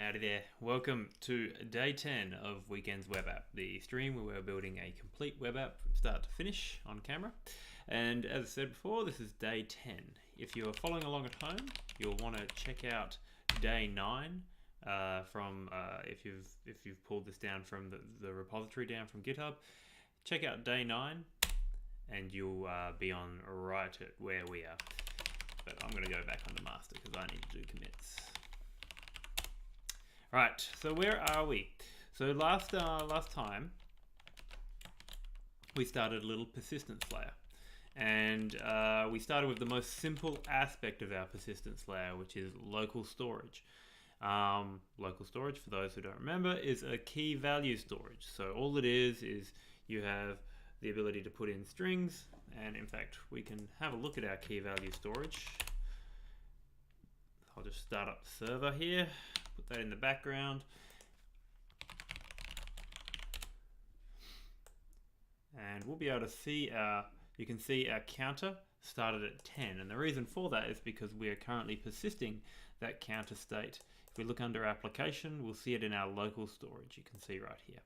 Howdy there. Welcome to day 10 of Weekend's Web App, the stream where we're building a complete web app from start to finish on camera. And as I said before, this is day 10. If you're following along at home, you'll want to check out day 9 if you've pulled this down from the repository down from GitHub. Check out day 9 and you'll be on right at where we are. But I'm going to go back on the master because I need to do commits. Right, so where are we? So last time we started a little persistence layer, and we started with the most simple aspect of our persistence layer, which is local storage. Local storage, for those who don't remember, is a key value storage. So all it is you have the ability to put in strings, and in fact we can have a look at our key value storage. I'll just start up the server here. Put that in the background. And we'll be able to see you can see our counter started at 10. And the reason for that is because we are currently persisting that counter state. If we look under application, we'll see it in our local storage. You can see right here.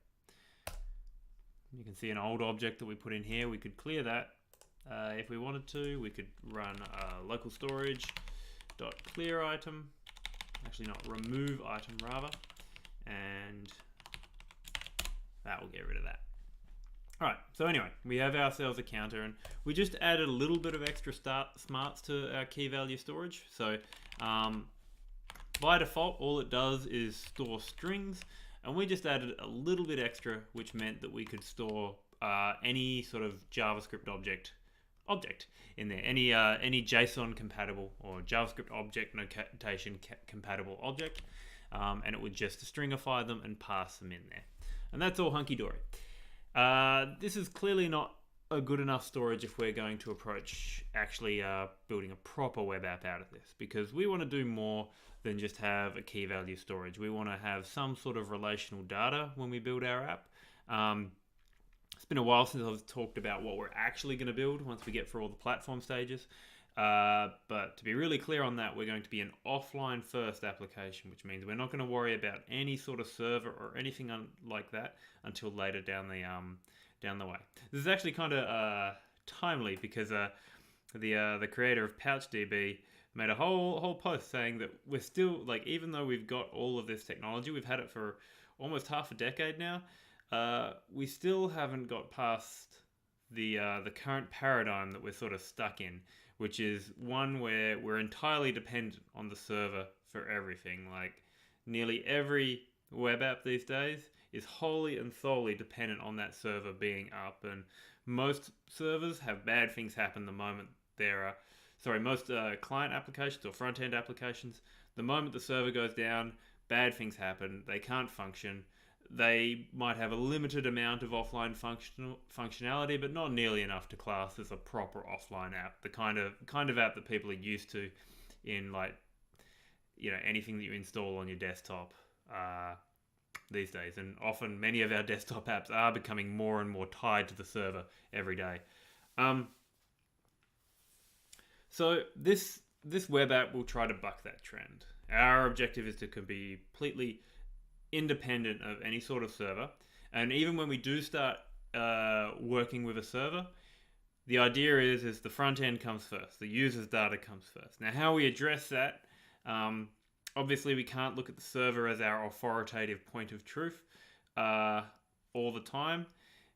You can see an old object that we put in here. We could clear that if we wanted to. We could run local storage dot clear item. Actually not remove item rather, and that will get rid of that. Alright, so anyway, we have ourselves a counter and we just added a little bit of extra smarts to our key value storage. So by default all it does is store strings, and we just added a little bit extra, which meant that we could store any sort of JavaScript object in there, any JSON compatible or JavaScript object notation compatible object, and it would just stringify them and pass them in there, and that's all hunky-dory. This is clearly not a good enough storage if we're going to approach actually building a proper web app out of this, because we want to do more than just have a key value storage. We want to have some sort of relational data when we build our app. It's been a while since I've talked about what we're actually going to build once we get through all the platform stages. But to be really clear on that, we're going to be an offline first application, which means we're not going to worry about any sort of server or anything like that until later down the way. This is actually kind of timely because the creator of PouchDB made a whole post saying that we're still, like, even though we've got all of this technology, we've had it for almost half a decade now. We still haven't got past the current paradigm that we're sort of stuck in, which is one where we're entirely dependent on the server for everything. Like, nearly every web app these days is wholly and solely dependent on that server being up, and most servers have bad things happen the moment most client applications or front-end applications, the moment the server goes down, bad things happen. They can't function. They might have a limited amount of offline functionality, but not nearly enough to class as a proper offline app. The kind of app that people are used to in, like, anything that you install on your desktop these days. And often many of our desktop apps are becoming more and more tied to the server every day. So this web app will try to buck that trend. Our objective is to be completely independent of any sort of server, and even when we do start working with a server, the idea is the front end comes first, the user's data comes first. Now, how we address that, obviously we can't look at the server as our authoritative point of truth all the time.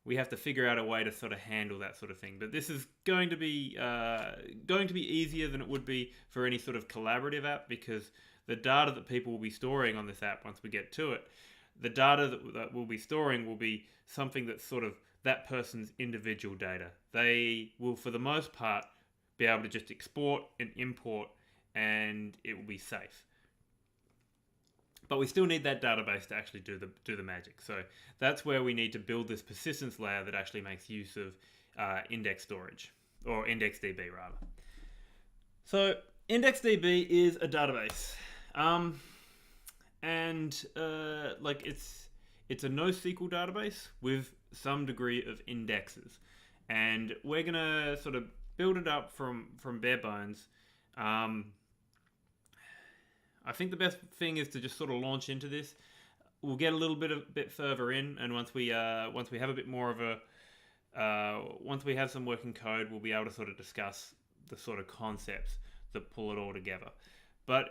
We have to figure out a way to sort of handle that sort of thing. But this is going to be easier than it would be for any sort of collaborative app, because the data that people will be storing on this app once we get to it, the data that we'll be storing will be something that's sort of that person's individual data. They will, for the most part, be able to just export and import, and it will be safe. But we still need that database to actually do the magic. So that's where we need to build this persistence layer that actually makes use of index storage, or IndexedDB rather. So IndexedDB is a database. It's a NoSQL database with some degree of indexes, and we're gonna sort of build it up from bare bones. I think the best thing is to just sort of launch into this. We'll get a little bit further in, and once we have a bit more of a once we have some working code, we'll be able to sort of discuss the sort of concepts that pull it all together. But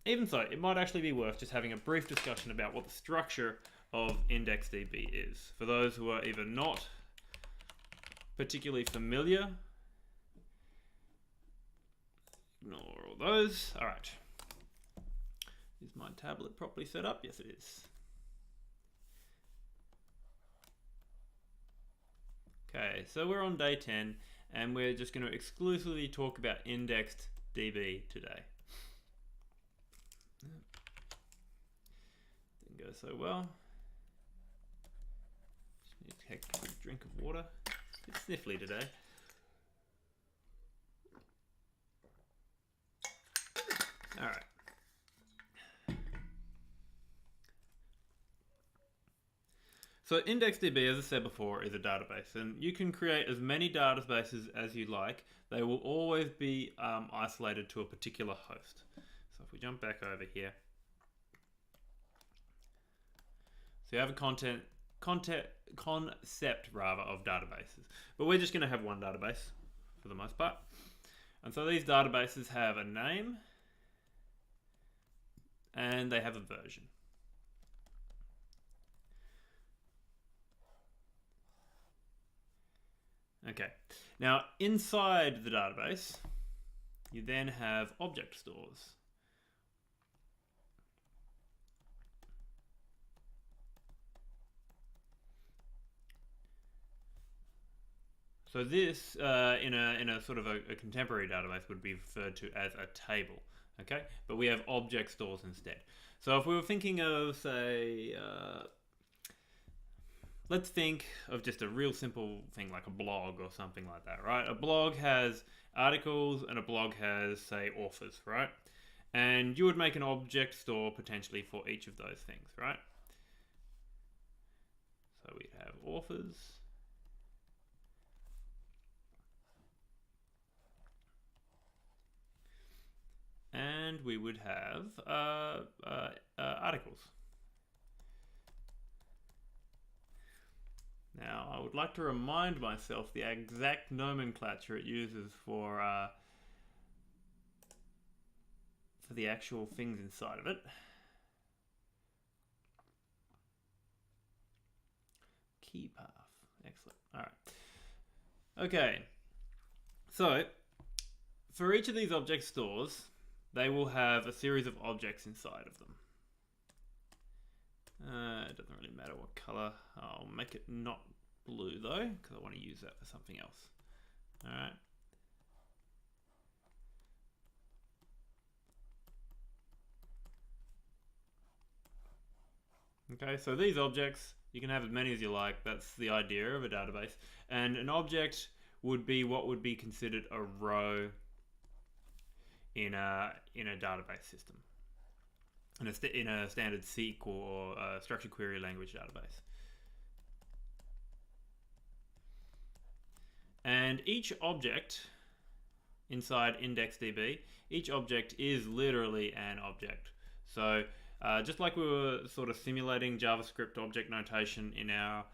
even so, it might actually be worth just having a brief discussion about what the structure of IndexedDB is. For those who are either not particularly familiar, ignore all those. All right. Is my tablet properly set up? Yes, it is. Okay, so we're on day 10, and we're just going to exclusively talk about IndexedDB today. Didn't go so well. Just need to take a quick drink of water. It's sniffly today. All right. So IndexedDB, as I said before, is a database, and you can create as many databases as you like. They will always be isolated to a particular host. So if we jump back over here, so you have a concept rather of databases, but we're just going to have one database for the most part. And so these databases have a name and they have a version. Okay, now inside the database, you then have object stores. So this, in a sort of a contemporary database, would be referred to as a table. Okay, but we have object stores instead. So if we were thinking of, say, let's think of just a real simple thing like a blog or something like that, right? A blog has articles and a blog has, say, authors, right? And you would make an object store potentially for each of those things, right? So we'd have authors. And we would have articles. Now, I would like to remind myself the exact nomenclature it uses for the actual things inside of it. Key path. Excellent. All right. Okay. So, for each of these object stores, they will have a series of objects inside of them. It doesn't really matter what color. I'll make it not blue though, because I want to use that for something else. All right. Okay, so these objects, you can have as many as you like. That's the idea of a database. And an object would be what would be considered a row in a database system, in a standard SQL or structured query language database. And each object inside IndexedDB, each object is literally an object. So just like we were sort of simulating JavaScript object notation in our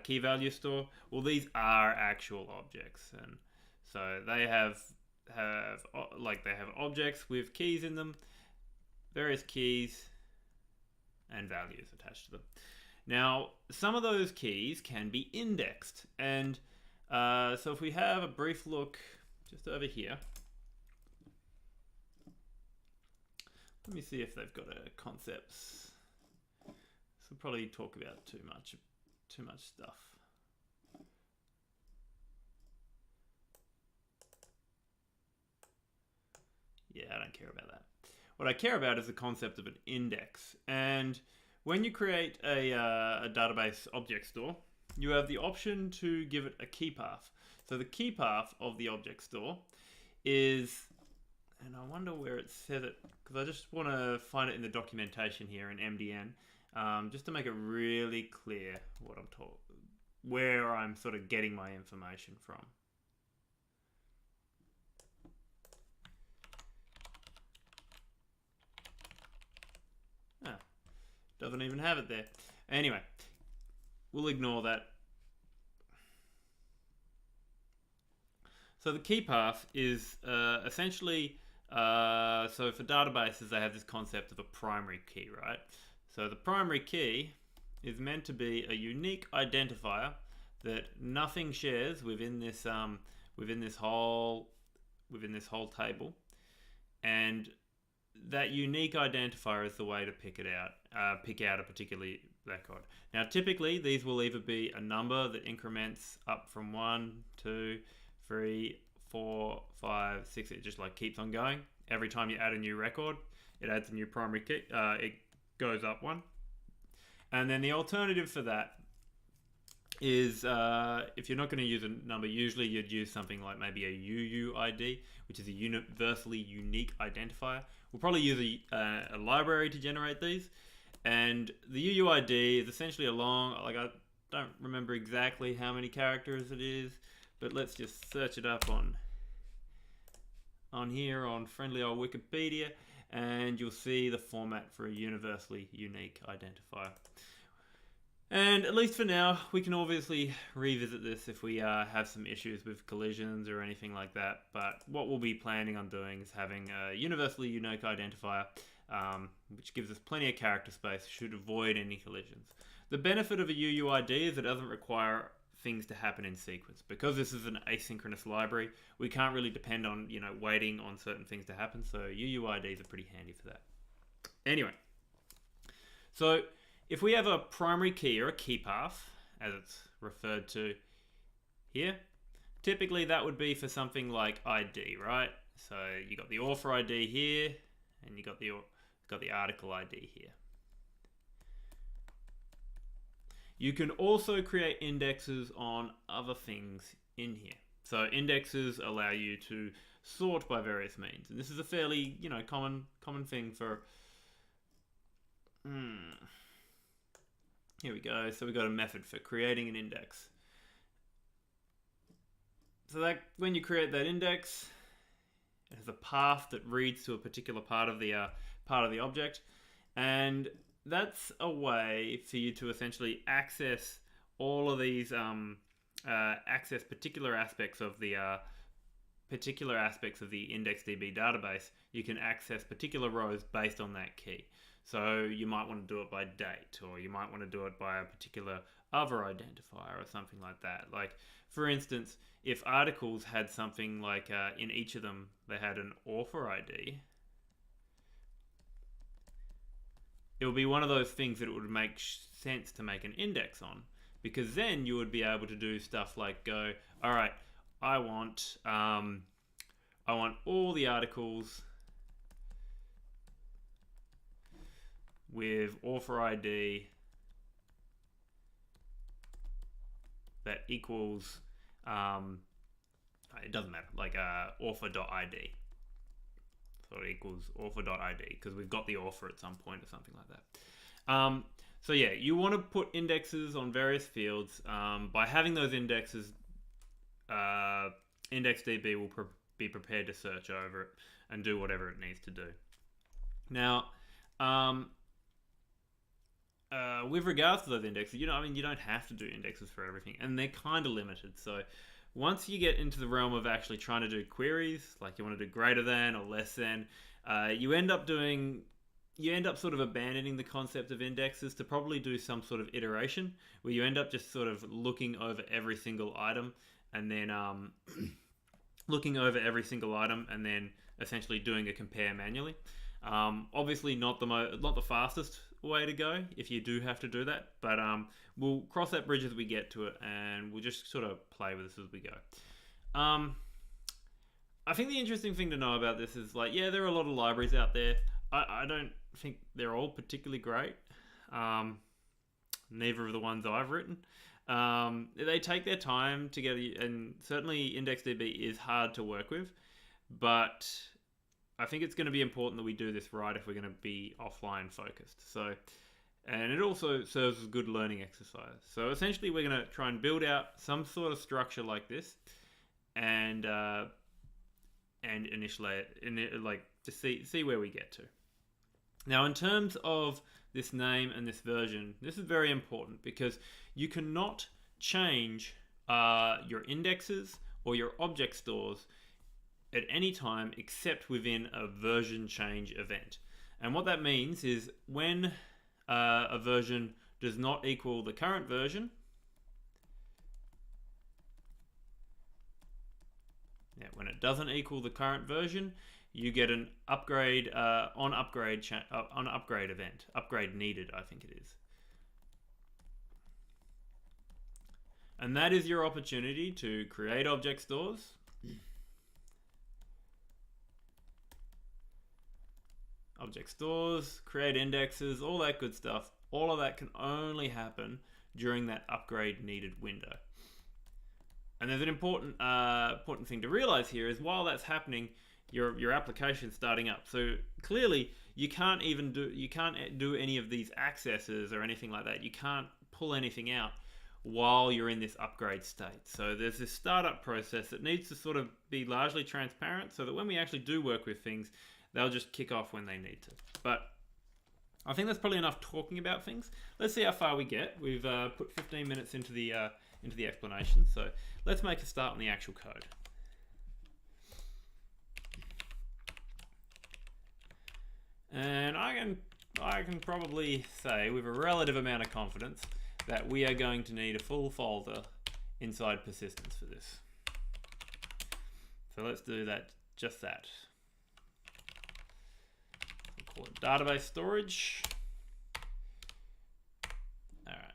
key value store, well, these are actual objects, and so they have objects with keys in them, various keys and values attached to them. Now, some of those keys can be indexed, and so if we have a brief look just over here, let me see if they've got a concepts. This will probably talk about too much stuff. Yeah, I don't care about that. What I care about is the concept of an index. And when you create a database object store, you have the option to give it a key path. So the key path of the object store is, and I wonder where it says it, because I just want to find it in the documentation here in MDN, just to make it really clear what I'm where I'm sort of getting my information from. doesn't even have it there. Anyway, we'll ignore that. So the key path is essentially, so for databases, they have this concept of a primary key, right? So the primary key is meant to be a unique identifier that nothing shares within this whole table, and that unique identifier is the way to pick out a particular record. Now, typically, these will either be a number that increments up from 1, 2, 3, 4, 5, 6. It just like keeps on going. Every time you add a new record, it adds a new primary key. It goes up one. And then the alternative for that is if you're not going to use a number, usually you'd use something like maybe a UUID, which is a universally unique identifier. We'll probably use a library to generate these. And the UUID is essentially a long, like I don't remember exactly how many characters it is, but let's just search it up on here on friendly old Wikipedia, and you'll see the format for a universally unique identifier. And at least for now, we can obviously revisit this if we have some issues with collisions or anything like that. But what we'll be planning on doing is having a universally unique identifier, which gives us plenty of character space, should avoid any collisions. The benefit of a UUID is it doesn't require things to happen in sequence. Because this is an asynchronous library, we can't really depend on, waiting on certain things to happen. So UUIDs are pretty handy for that. Anyway, so if we have a primary key or a key path, as it's referred to here, typically that would be for something like ID, right? So you got the author ID here, and you got the article ID here. You can also create indexes on other things in here. So indexes allow you to sort by various means, and this is a fairly common thing for. Here we go. So we've got a method for creating an index. So that when you create that index, it has a path that reads to a particular part of the object, and that's a way for you to essentially access all of these access particular aspects of the IndexedDB database. You can access particular rows based on that key. So you might want to do it by date, or you might want to do it by a particular other identifier or something like that. Like, for instance, if articles had something like in each of them they had an author ID, it would be one of those things that it would make sense to make an index on, because then you would be able to do stuff like go, all right, I want all the articles with author ID that equals, it doesn't matter, like author.id. So it equals author.id because we've got the author at some point or something like that. So yeah, you want to put indexes on various fields. By having those indexes, IndexedDB will be prepared to search over it and do whatever it needs to do. Now, with regards to those indexes, you don't have to do indexes for everything, and they're kind of limited. So once you get into the realm of actually trying to do queries, like you want to do greater than or less than, you end up sort of abandoning the concept of indexes to probably do some sort of iteration where you end up just sort of looking over every single item and then essentially doing a compare manually. Obviously not the fastest way to go if you do have to do that, but we'll cross that bridge as we get to it, and we'll just sort of play with this as we go. I think the interesting thing to know about this is, like, yeah, there are a lot of libraries out there. I don't think they're all particularly great. Neither of the ones I've written. They take their time to get, and certainly IndexedDB is hard to work with, but I think it's going to be important that we do this right if we're going to be offline focused. So, and it also serves as a good learning exercise. So essentially we're going to try and build out some sort of structure like this, and initially, like, to see where we get to. Now, in terms of this name and this version, this is very important because you cannot change your indexes or your object stores at any time except within a version change event. And what that means is when a version does not equal the current version, when it doesn't equal the current version, you get an upgrade on upgrade event. Upgrade needed, I think it is. And that is your opportunity to create object stores. Object stores, create indexes, all that good stuff. All of that can only happen during that upgrade needed window. And there's an important thing to realize here is while that's happening, your application's starting up. So clearly you can't do any of these accesses or anything like that. You can't pull anything out while you're in this upgrade state. So there's this startup process that needs to sort of be largely transparent so that when we actually do work with things, they'll just kick off when they need to. But I think that's probably enough talking about things. Let's see how far we get. We've put 15 minutes into the explanation. So let's make a start on the actual code. And I can probably say with a relative amount of confidence that we are going to need a full folder inside persistence for this. So let's do that, just that. We'll call it database storage. All right.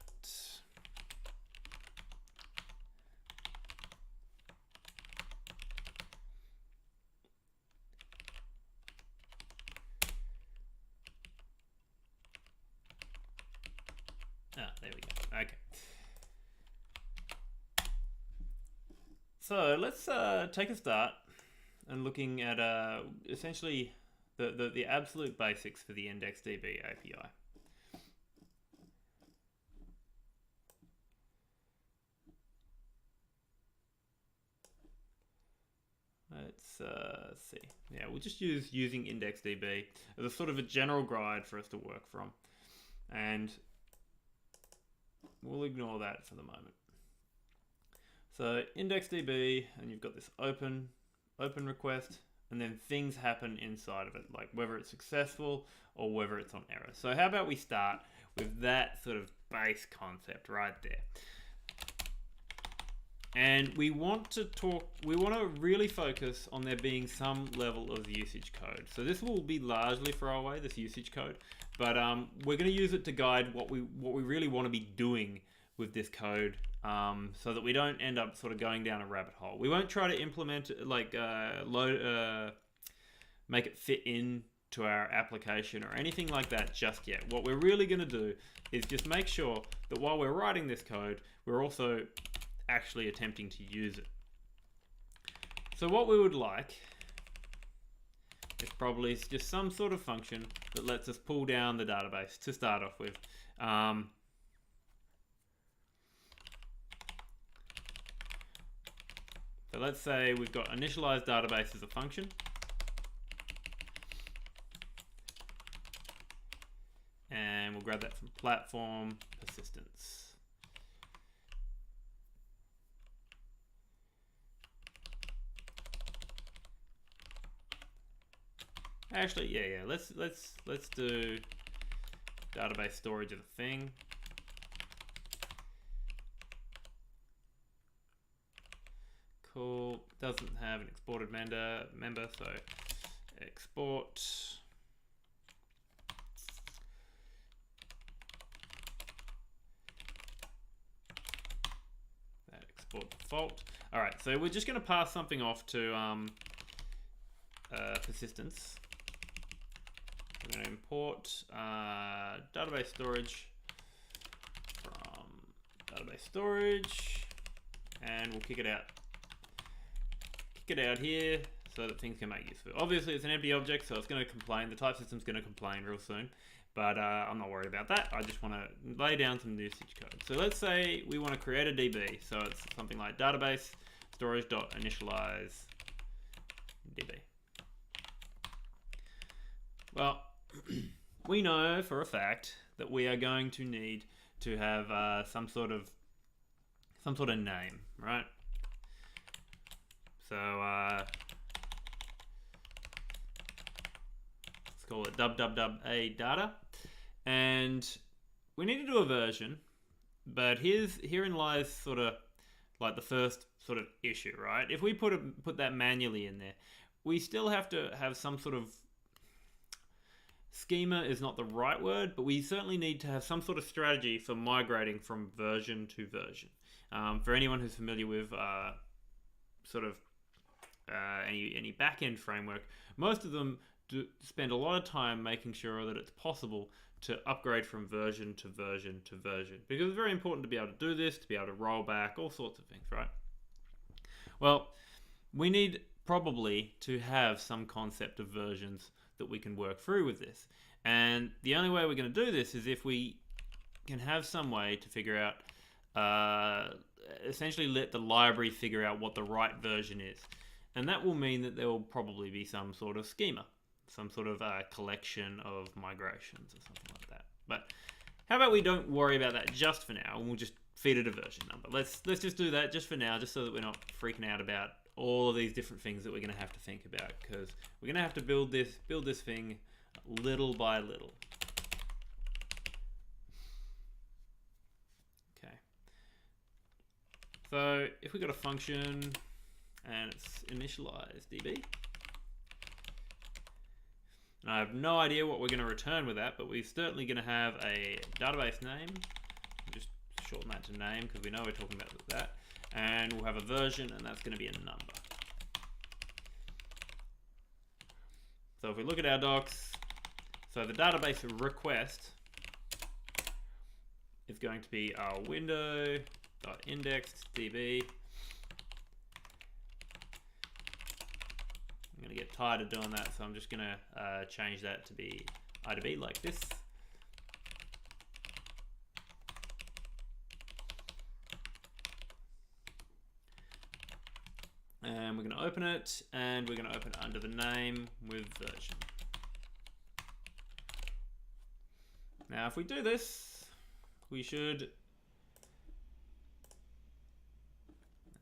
There we go. Okay. So let's take a start and looking at essentially the absolute basics for the IndexedDB API. Let's see. Yeah, we'll just using IndexedDB as a sort of a general guide for us to work from, and we'll ignore that for the moment. So IndexedDB, and you've got this open request, and then things happen inside of it, like whether it's successful or whether it's on error. So how about we start with that sort of base concept right there. And we want to really focus on there being some level of usage code. So this will be largely throwaway, this usage code, but we're going to use it to guide what we really want to be doing with this code, so that we don't end up sort of going down a rabbit hole. We won't try to implement make it fit into our application or anything like that just yet. What we're really going to do is just make sure that while we're writing this code, we're also actually attempting to use it. So what we would like is probably just some sort of function that lets us pull down the database to start off with. So let's say we've got initialize database as a function. And we'll grab that from platform persistence. Actually, yeah. Let's do database storage of a thing. Cool. Doesn't have an exported member, so export. That export default. All right, so we're just going to pass something off to persistence. We're going to import database storage from database storage, and we'll kick it out. Kick it out here so that things can make use of it. Obviously, it's an empty object, so it's going to complain. The type system's going to complain real soon, but I'm not worried about that. I just want to lay down some usage code. So let's say we want to create a DB. So it's something like database storage.initialize DB. Well, we know for a fact that we are going to need to have some sort of name, right? So let's call it www data, and we need to do a version. But herein lies sort of like the first sort of issue, right? If we put that manually in there, we still have to have some sort of schema is not the right word, but we certainly need to have some sort of strategy for migrating from version to version. For anyone who's familiar with any back-end framework, most of them do spend a lot of time making sure that it's possible to upgrade from version to version to version, because it's very important to be able to do this, to be able to roll back, all sorts of things, right? Well, we need probably to have some concept of versions that we can work through with this, and the only way we're going to do this is if we can have some way to figure out, essentially let the library figure out what the right version is, and that will mean that there will probably be some sort of schema, some sort of collection of migrations or something like that. But how about we don't worry about that just for now, and we'll just feed it a version number. Let's just do that just for now, just so that we're not freaking out about all of these different things that we're going to have to think about, because we're going to have to build this thing little by little. Okay. So if we got a function and it's IndexedDB. And I have no idea what we're going to return with that, but we're certainly going to have a database name. Just shorten that to name because we know we're talking about that. And we'll have a version, and that's going to be a number. So if we look at our docs, so the database request is going to be our window.indexedDB. I'm going to get tired of doing that, so I'm just going to change that to be IDB like this. And we're going to open it, and we're going to open it under the name with version. Now, if we do this, we should...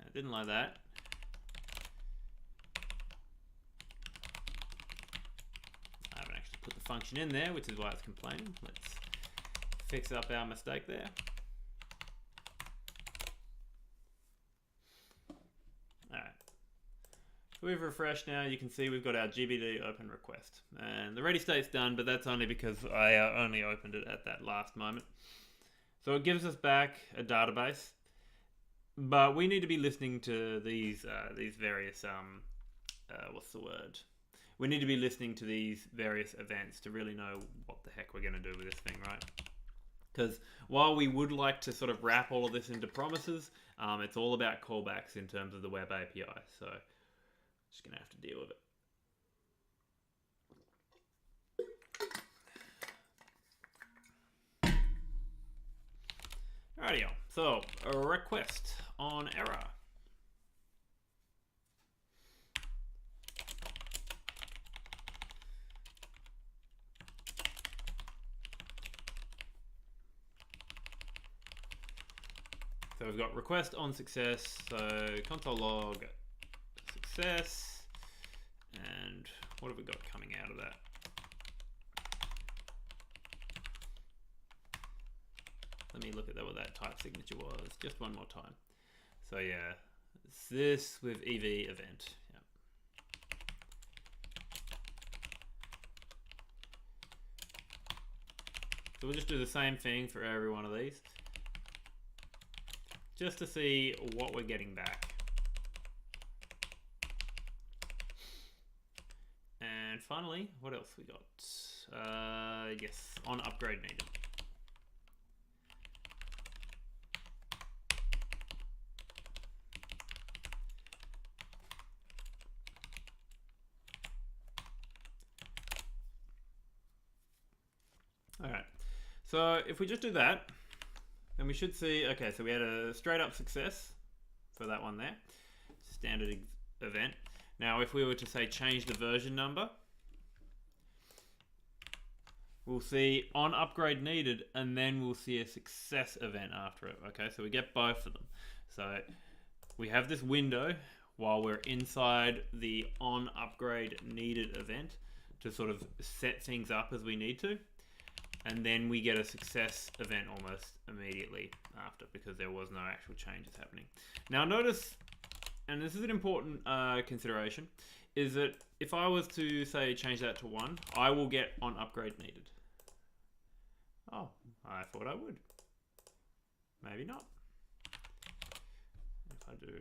I didn't like that. I haven't actually put the function in there, which is why it's complaining. Let's fix up our mistake there. We've refreshed now, you can see we've got our GBD open request. And the ready state's done, but that's only because I only opened it at that last moment. So it gives us back a database, but we need to be listening to these various, what's the word? We need to be listening to these various events to really know what the heck we're going to do with this thing, right? Because while we would like to sort of wrap all of this into promises, it's all about callbacks in terms of the web API. So just going to have to deal with it. Alrighty, so a request on error. So we've got request on success, so console log success, and what have we got coming out of that? Let me look at that, what that type signature was, just one more time. So yeah, it's this with EV event. Yep. So we'll just do the same thing for every one of these, just to see what we're getting back. And finally, what else we got? Yes, on upgrade needed. All right, so if we just do that, then we should see, okay, so we had a straight up success for that one there, standard event. Now, if we were to say change the version number, we'll see on upgrade needed, and then we'll see a success event after it. Okay, so we get both of them. So we have this window while we're inside the on upgrade needed event to sort of set things up as we need to. And then we get a success event almost immediately after, because there was no actual changes happening. Now notice, and this is an important consideration, is that if I was to say change that to 1, I will get on upgrade needed. Oh, I thought I would. Maybe not. If I do,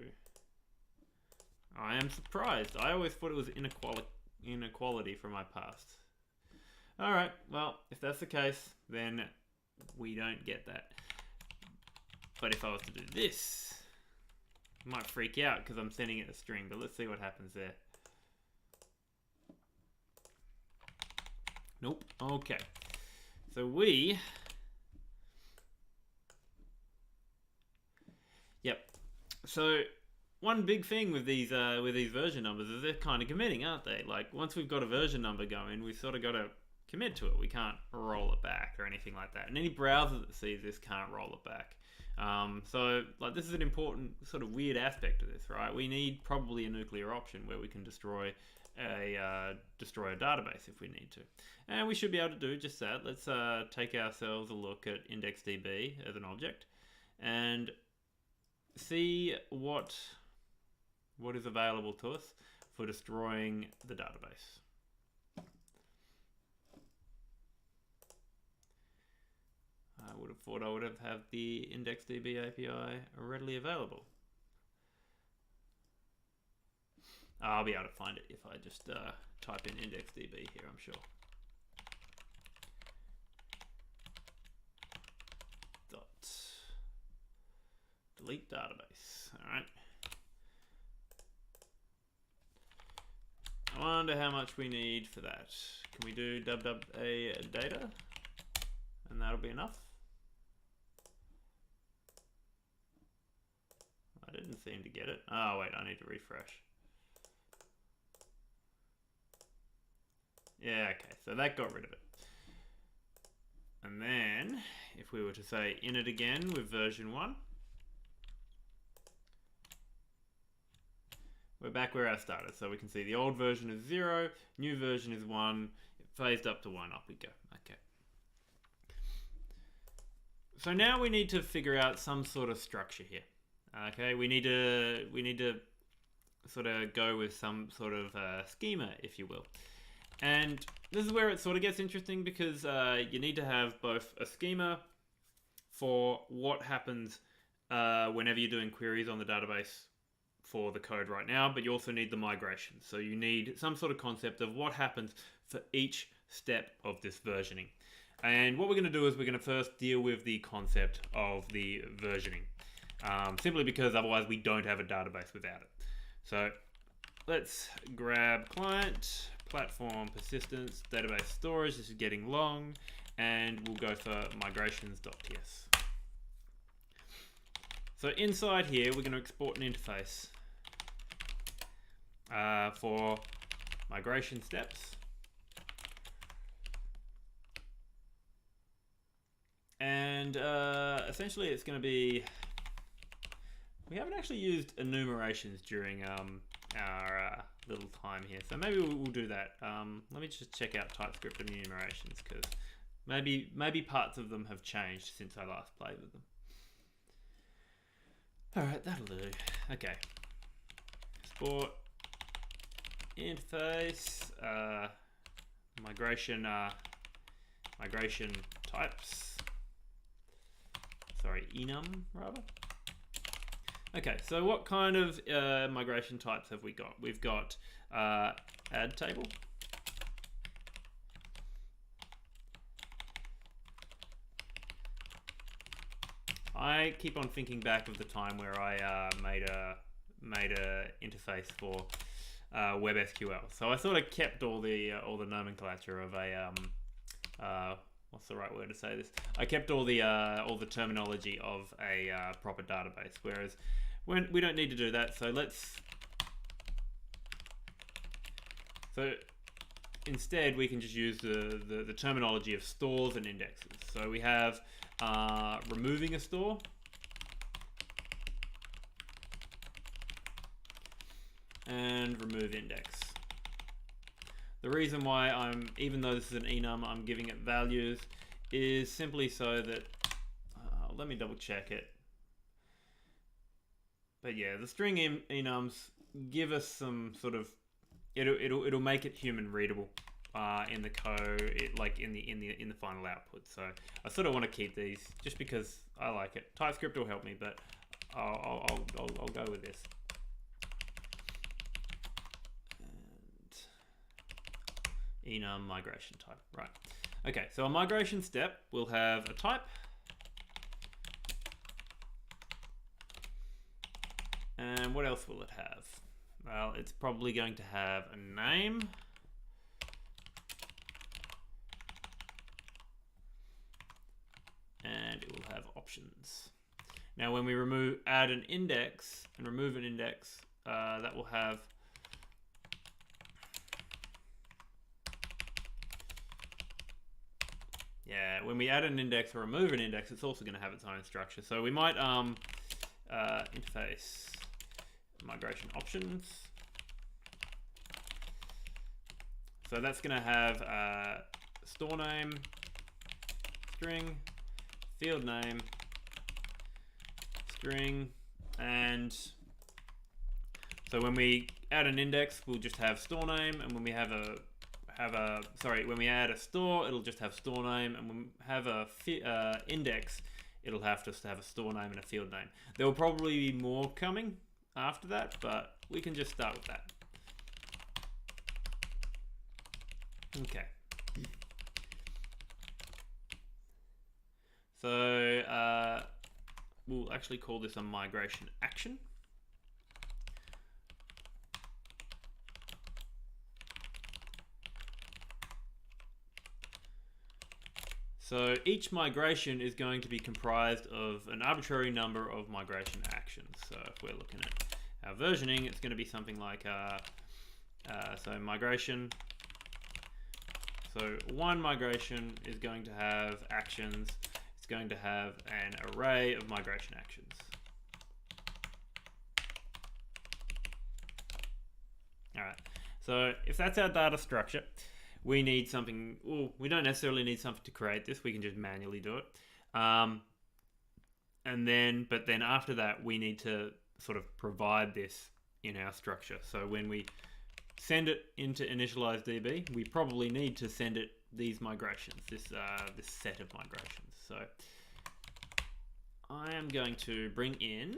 I am surprised. I always thought it was inequality from my past. Alright, well, if that's the case, then we don't get that. But if I was to do this, it might freak out because I'm sending it a string, but let's see what happens there. Nope. Okay. So Yep. So one big thing with these version numbers is they're kind of committing, aren't they? Like once we've got a version number going, we've sort of got to commit to it. We can't roll it back or anything like that. And any browser that sees this can't roll it back. So like this is an important sort of weird aspect of this, right? We need probably a nuclear option where we can destroy a database if we need to. And we should be able to do just that. Let's take ourselves a look at IndexedDB as an object and see what is available to us for destroying the database. I would have thought I would have had the IndexedDB API readily available. I'll be able to find it if I just type in IndexedDB here, I'm sure. Delete database. All right. I wonder how much we need for that. Can we do a data? And that'll be enough. I didn't seem to get it. Oh wait, I need to refresh. Yeah, okay, so that got rid of it. And then, if we were to say init again with version 1, we're back where I started. So we can see the old version is 0, new version is 1, it phased up to 1, up we go. Okay. So now we need to figure out some sort of structure here. Okay, we need to sort of go with some sort of schema, if you will. And this is where it sort of gets interesting because you need to have both a schema for what happens whenever you're doing queries on the database for the code right now, but you also need the migration. So you need some sort of concept of what happens for each step of this versioning. And what we're going to do is we're going to first deal with the concept of the versioning, simply because otherwise we don't have a database without it. So let's grab client, platform, persistence, database storage. This is getting long, and we'll go for migrations.ts. So inside here, we're going to export an interface for migration steps. And essentially it's going to be, we haven't actually used enumerations during our little time here, so maybe we'll do that. Let me just check out TypeScript and enumerations, because maybe parts of them have changed since I last played with them. Alright, that'll do. Okay. Export interface, migration types. Sorry, enum rather. Okay, so what kind of migration types have we got? We've got add table. I keep on thinking back of the time where I made a interface for WebSQL. So I sort of kept all the nomenclature of a what's the right word to say this? I kept all the terminology of a proper database. Whereas when we don't need to do that, so instead we can just use the terminology of stores and indexes. So we have removing a store, and remove index. The reason why even though this is an enum, I'm giving it values is simply so that, let me double check it. But yeah, the string enums give us some sort of, it'll make it human readable in the code, like in the final output. So I sort of want to keep these just because I like it. TypeScript will help me, but I'll go with this. And enum migration type, right? Okay, so a migration step will have a type. And what else will it have? Well, it's probably going to have a name. And it will have options. Now, when we add an index and remove an index, that will have when we add an index or remove an index, it's also going to have its own structure. So we might interface migration options. So that's going to have store name, string, field name, string, and so when we add an index, we'll just have store name, and when we when we add a store, it'll just have store name, and when we have a index, it'll just have a store name and a field name. There will probably be more coming after that, but we can just start with that. Okay. So we'll actually call this a migration action. So each migration is going to be comprised of an arbitrary number of migration actions. So if we're looking at our versioning, it's going to be something like so migration. So one migration is going to have actions. It's going to have an array of migration actions. All right. So if that's our data structure, we need something. Well, we don't necessarily need something to create this. We can just manually do it. But then after that, we need to sort of provide this in our structure. So when we send it into IndexedDB, we probably need to send it these migrations, this set of migrations. So I am going to bring in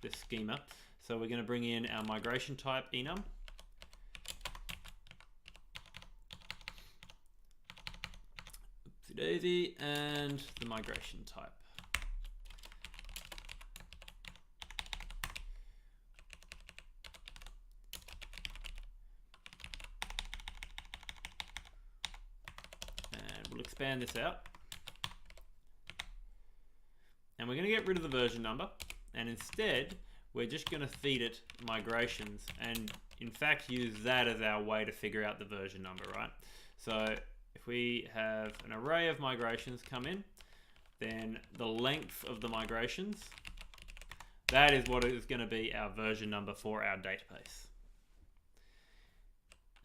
this schema. So we're going to bring in our migration type enum. Oopsie daisy, and the migration type. We'll expand this out, and we're going to get rid of the version number, and instead we're just going to feed it migrations, and in fact use that as our way to figure out the version number, right? So if we have an array of migrations come in, then the length of the migrations, that is what is going to be our version number for our database.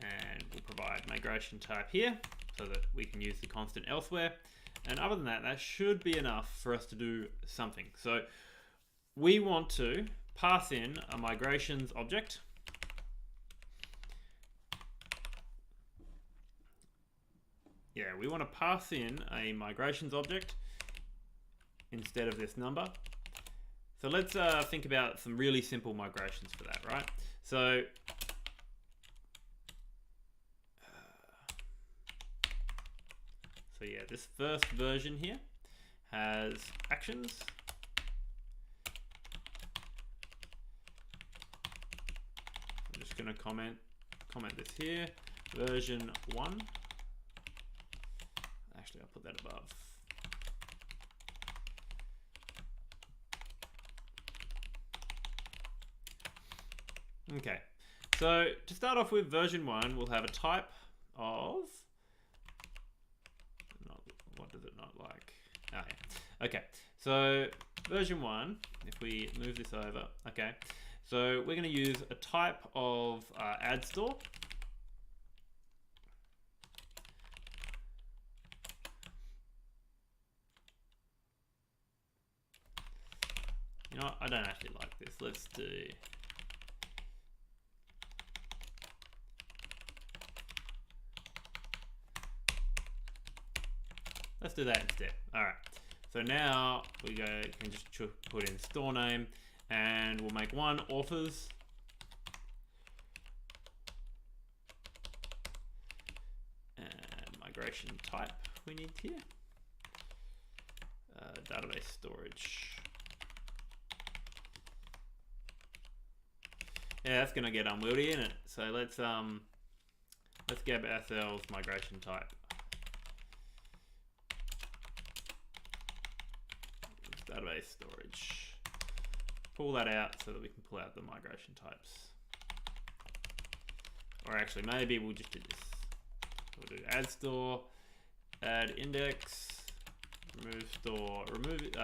And we'll provide migration type here, so that we can use the constant elsewhere. And other than that, that should be enough for us to do something. So we want to pass in a migrations object. Yeah, we want to pass in a migrations object instead of this number. So let's think about some really simple migrations for that, right? So yeah, this first version here has actions. I'm just going to comment this here, version 1. Actually, I'll put that above. Okay, So to start off with, version 1 will have a type of, what does it not like? Oh, yeah. Okay, so version 1, if we move this over, okay, so we're going to use a type of add store. You know what? I don't actually like this. Let's do... Let's do that instead. All right. So now we can just put in store name, and we'll make one authors. And migration type we need here. Database storage. Yeah, that's gonna get unwieldy, isn't it? So let's get ourselves migration type. Database storage. Pull that out so that we can pull out the migration types. Or actually, maybe we'll just do this. We'll do add store, add index, remove store, remove it.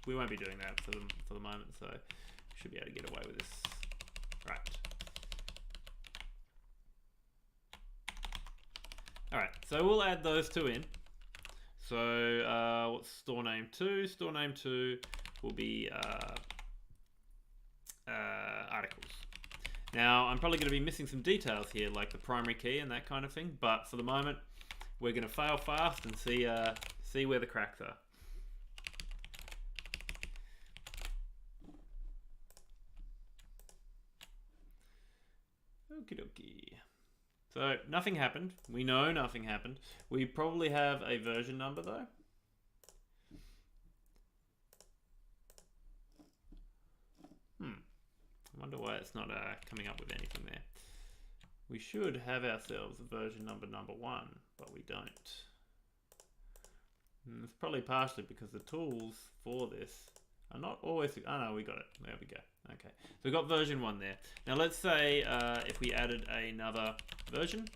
We won't be doing that for the moment, so we should be able to get away with this. Right. All right, so we'll add those two in. So what's store name 2? Store name 2 will be articles. Now I'm probably going to be missing some details here, like the primary key and that kind of thing. But for the moment, we're going to fail fast and see where the cracks are. Okie dokie. So nothing happened. We know nothing happened. We probably have a version number though. I wonder why it's not coming up with anything there. We should have ourselves a version number 1, but we don't. And it's probably partially because the tools for this are not always... Oh no, we got it. There we go. Okay, so we've got version 1 there. Now let's say if we added another version.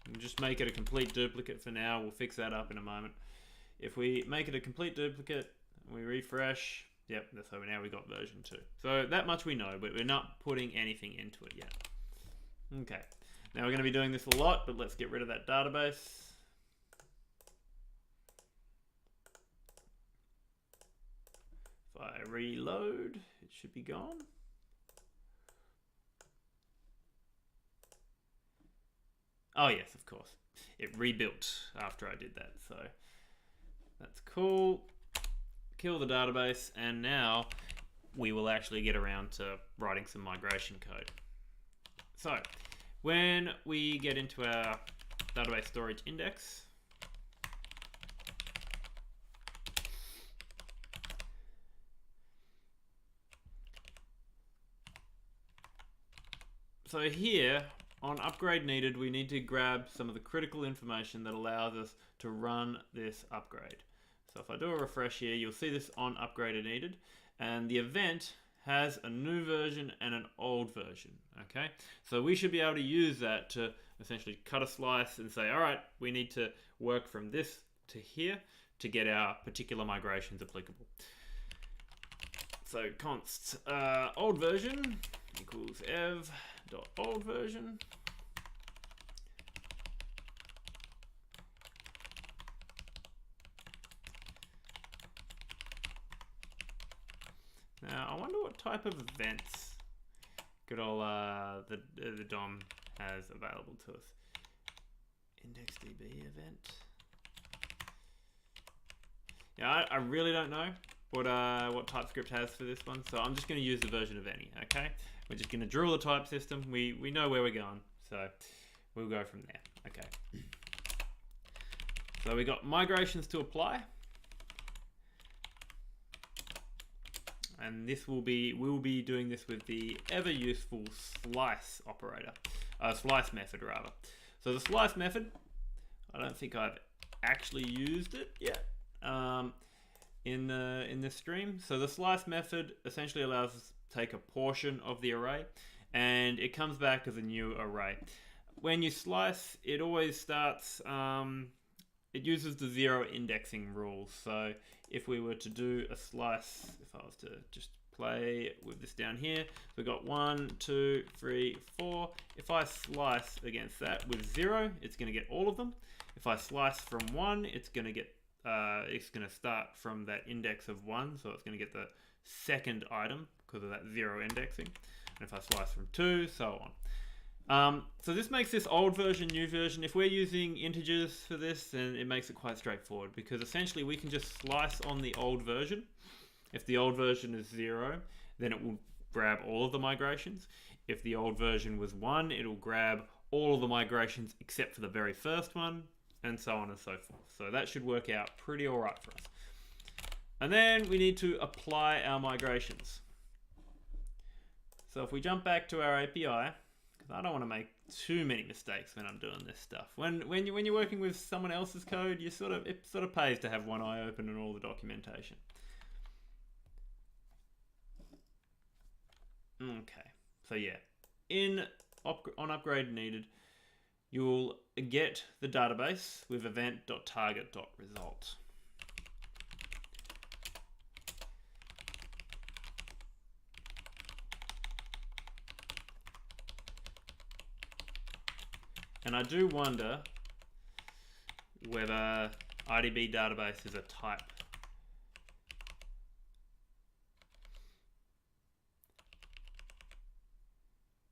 We'll just make it a complete duplicate for now. We'll fix that up in a moment. If we make it a complete duplicate, we refresh. Yep, so now we got version 2. So that much we know, but we're not putting anything into it yet. Okay, now we're going to be doing this a lot, but let's get rid of that database. If I reload, it should be gone. Oh yes, of course. It rebuilt after I did that, so that's cool. Kill the database, and now we will actually get around to writing some migration code. So when we get into our database storage index, so here on upgrade needed, we need to grab some of the critical information that allows us to run this upgrade. So if I do a refresh here, you'll see this on upgraded needed, and the event has a new version and an old version, okay? So we should be able to use that to essentially cut a slice and say, all right, we need to work from this to here to get our particular migrations applicable. So const old version equals ev.old version. Now, I wonder what type of events good old the DOM has available to us. IndexedDB event. Yeah, I really don't know what TypeScript has for this one, so I'm just going to use the version of any. Okay, we're just going to drill the type system. We know where we're going, so we'll go from there. Okay. So we got migrations to apply. And this we'll be doing this with the ever useful slice operator, slice method rather. So the slice method, I don't think I've actually used it yet in this stream. So the slice method essentially allows take a portion of the array, and it comes back as a new array. When you slice, it always starts, it uses the zero indexing rule. So if we were to do a slice, if I was to just play with this down here, we've got 1, 2, 3, 4. If I slice against that with 0, it's going to get all of them. If I slice from 1, it's going to get it's going to start from that index of 1, so it's going to get the second item because of that 0 indexing. And if I slice from 2, so on. So this makes this old version, new version. If we're using integers for this, then it makes it quite straightforward, because essentially we can just slice on the old version. If the old version is 0, then it will grab all of the migrations. If the old version was 1, it'll grab all of the migrations except for the very first one, and so on and so forth. So that should work out pretty all right for us. And then we need to apply our migrations. So if we jump back to our API, because I don't want to make too many mistakes when I'm doing this stuff. When you're working with someone else's code, it sort of pays to have one eye open and all the documentation. Okay, so yeah, on upgrade needed, you'll get the database with event.target.result. And I do wonder whether IDB database is a type.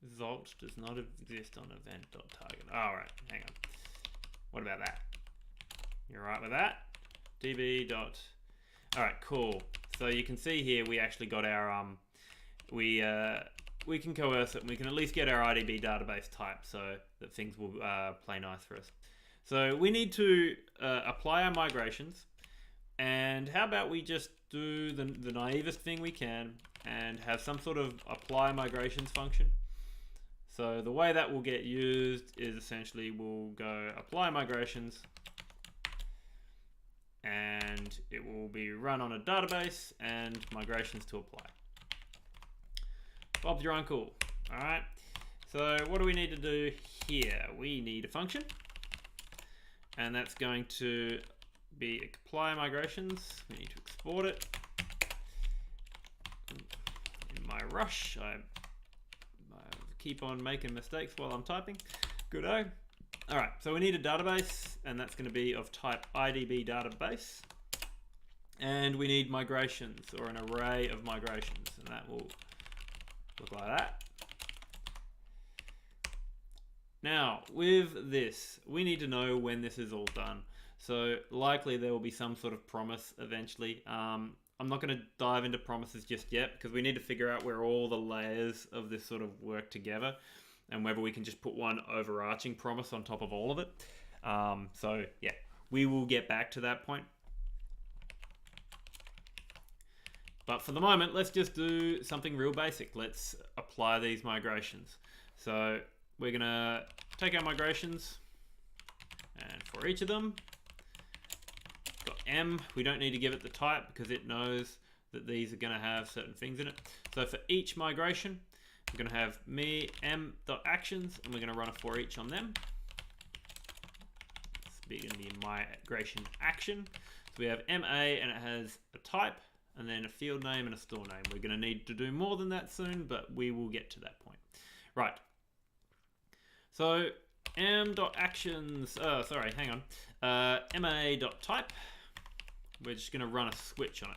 Result does not exist on event.target. All right, hang on. What about that? You're right with that? db dot. All right, cool. So you can see here we actually got our we can coerce it, and we can at least get our IDB database type so that things will play nice for us. So we need to apply our migrations, and how about we just do the naivest thing we can and have some sort of apply migrations function. So the way that will get used is essentially we'll go apply migrations, and it will be run on a database and migrations to apply. Bob's your uncle. All right. So what do we need to do here? We need a function, and that's going to be apply migrations. We need to export it. In my rush, I keep on making mistakes while I'm typing. Good-o. All right, so we need a database, and that's going to be of type IDB database. And we need migrations, or an array of migrations, and that will look like that. Now, with this, we need to know when this is all done. So likely there will be some sort of promise eventually. I'm not going to dive into promises just yet, because we need to figure out where all the layers of this sort of work together, and whether we can just put one overarching promise on top of all of it. So yeah, we will get back to that point. But for the moment, let's just do something real basic. Let's apply these migrations. So we're going to take our migrations, and for each of them, got M. We don't need to give it the type because it knows that these are going to have certain things in it. So for each migration, we're going to have me m.actions, and we're going to run a for each on them. It's going to be migration action. So we have MA, and it has a type, and then a field name and a store name. We're going to need to do more than that soon, but we will get to that point. Right. So m.actions, sorry, hang on. ma.type, we're just going to run a switch on it.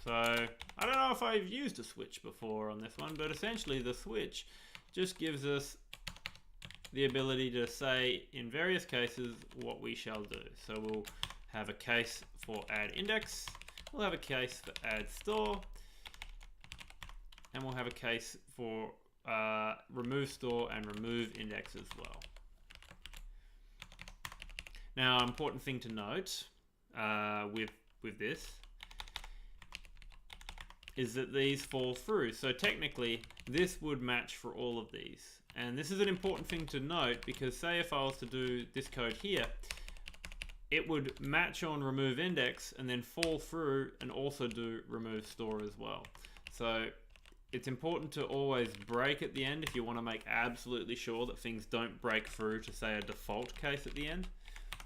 So I don't know if I've used a switch before on this one, but essentially the switch just gives us the ability to say in various cases what we shall do. So we'll have a case for add index, we'll have a case for add store, and we'll have a case for remove store and remove index as well. Now, an important thing to note with this is that these fall through. So technically, this would match for all of these. And this is an important thing to note, because say if I was to do this code here, it would match on remove index and then fall through and also do remove store as well. So it's important to always break at the end if you want to make absolutely sure that things don't break through to, say, a default case at the end.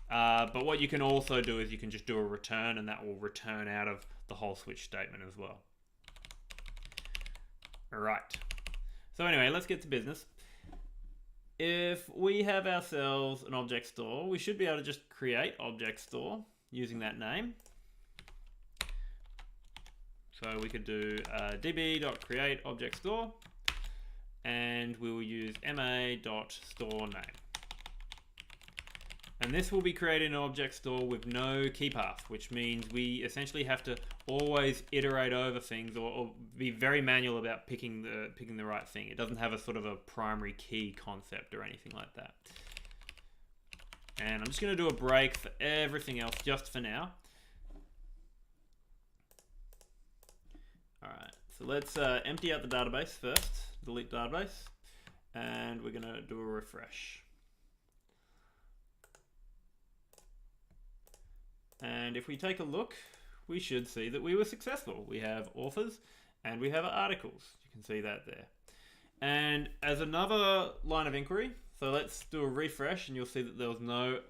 But what you can also do is you can just do a return, and that will return out of the whole switch statement as well. All right. So anyway, let's get to business. If we have ourselves an object store, we should be able to just create object store using that name. So we could do db.create object store, and we will use ma.storename. And this will be creating an object store with no key path, which means we essentially have to always iterate over things or be very manual about picking the right thing. It doesn't have a sort of a primary key concept or anything like that. And I'm just going to do a break for everything else just for now. All right, so let's empty out the database first, delete database, and we're going to do a refresh. And if we take a look, we should see that we were successful. We have authors and we have articles. You can see that there. And as another line of inquiry, so let's do a refresh and you'll see that there was no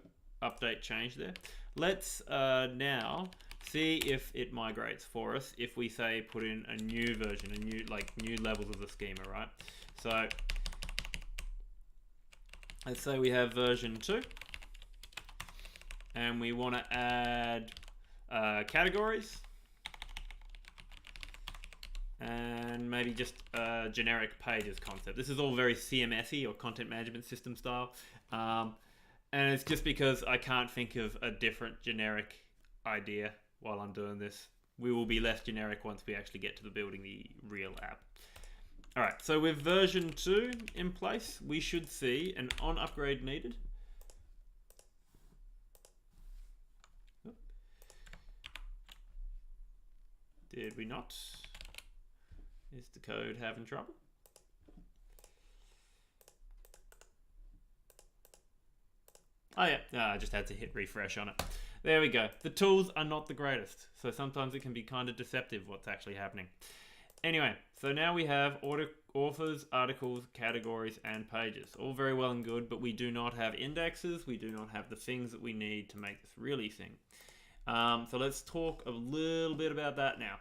update change there. Let's now see if it migrates for us if we say put in a new version, new levels of the schema, right? So let's say we have version 2. And we want to add categories and maybe just generic pages concept. This is all very CMS-y or content management system style. And it's just because I can't think of a different generic idea while I'm doing this. We will be less generic once we actually get to the building the real app. All right, so with version 2 in place, we should see an on upgrade needed. Did we not? Is the code having trouble? Oh yeah, I just had to hit refresh on it. There we go. The tools are not the greatest, so sometimes it can be kind of deceptive what's actually happening. Anyway, so now we have authors, articles, categories, and pages. All very well and good, but we do not have indexes. We do not have the things that we need to make this really sing. So let's talk a little bit about that now.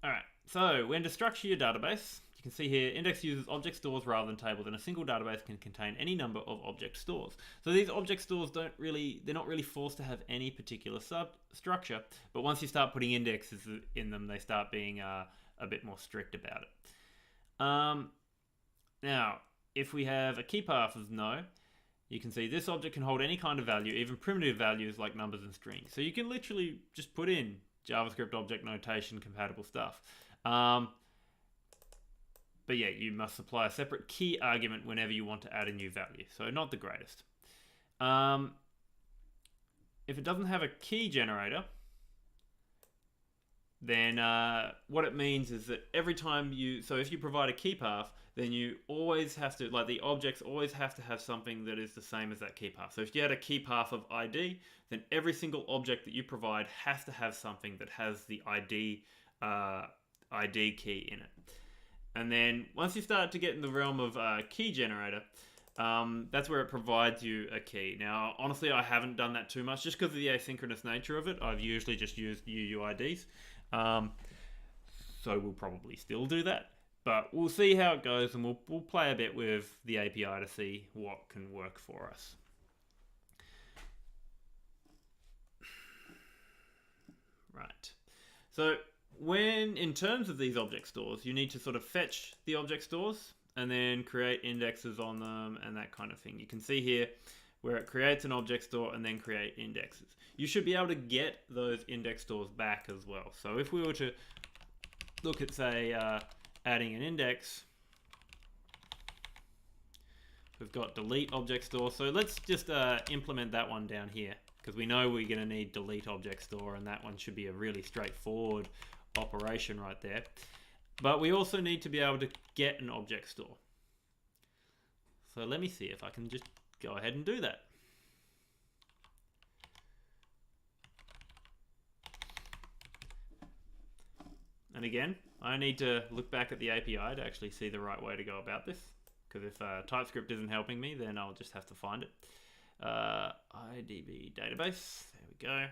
All right, so when to structure your database, you can see here, Index uses object stores rather than tables, and a single database can contain any number of object stores. So these object stores they're not really forced to have any particular substructure, but once you start putting indexes in them, they start being a bit more strict about it. Now, if we have a key path as no, you can see this object can hold any kind of value, even primitive values like numbers and strings. So you can literally just put in JavaScript object notation compatible stuff. But yeah, you must supply a separate key argument whenever you want to add a new value. So not the greatest. If it doesn't have a key generator, then what it means is that every time if you provide a key path, then you always have to, the objects always have to have something that is the same as that key path. So if you had a key path of ID, then every single object that you provide has to have something that has the ID key in it. And then once you start to get in the realm of key generator, that's where it provides you a key. Now, honestly, I haven't done that too much just because of the asynchronous nature of it. I've usually just used UUIDs. So we'll probably still do that. But we'll see how it goes, and we'll play a bit with the API to see what can work for us. Right. So in terms of these object stores, you need to sort of fetch the object stores and then create indexes on them and that kind of thing. You can see here where it creates an object store and then create indexes. You should be able to get those index stores back as well. So if we were to look at, say, adding an index, we've got delete object store. So let's just implement that one down here because we know we're going to need delete object store, and that one should be a really straightforward operation right there. But we also need to be able to get an object store. So let me see if I can just go ahead and do that. And again, I need to look back at the API to actually see the right way to go about this. Because if TypeScript isn't helping me, then I'll just have to find it. IDB database, there we go.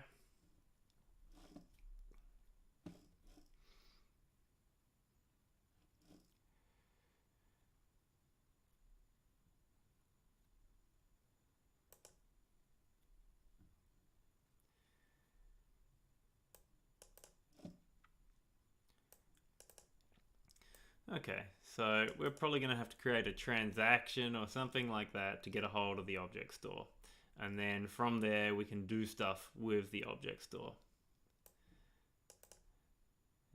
Okay, so we're probably going to have to create a transaction or something like that to get a hold of the object store. And then from there, we can do stuff with the object store.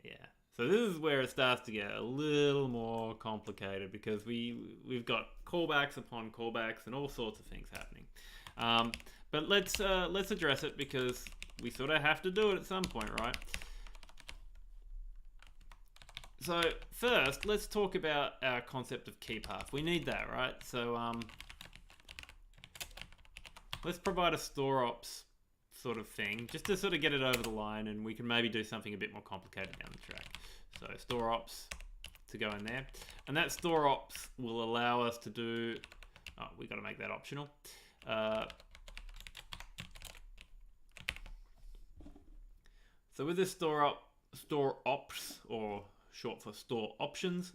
Yeah, so this is where it starts to get a little more complicated because we've got callbacks upon callbacks and all sorts of things happening. But let's address it because we sort of have to do it at some point, right? So first, let's talk about our concept of key path. We need that, right? So let's provide a store ops sort of thing, just to sort of get it over the line, and we can maybe do something a bit more complicated down the track. So store ops to go in there, and that store ops will allow us to do. Oh, we got to make that optional. So with this store ops, or short for store options,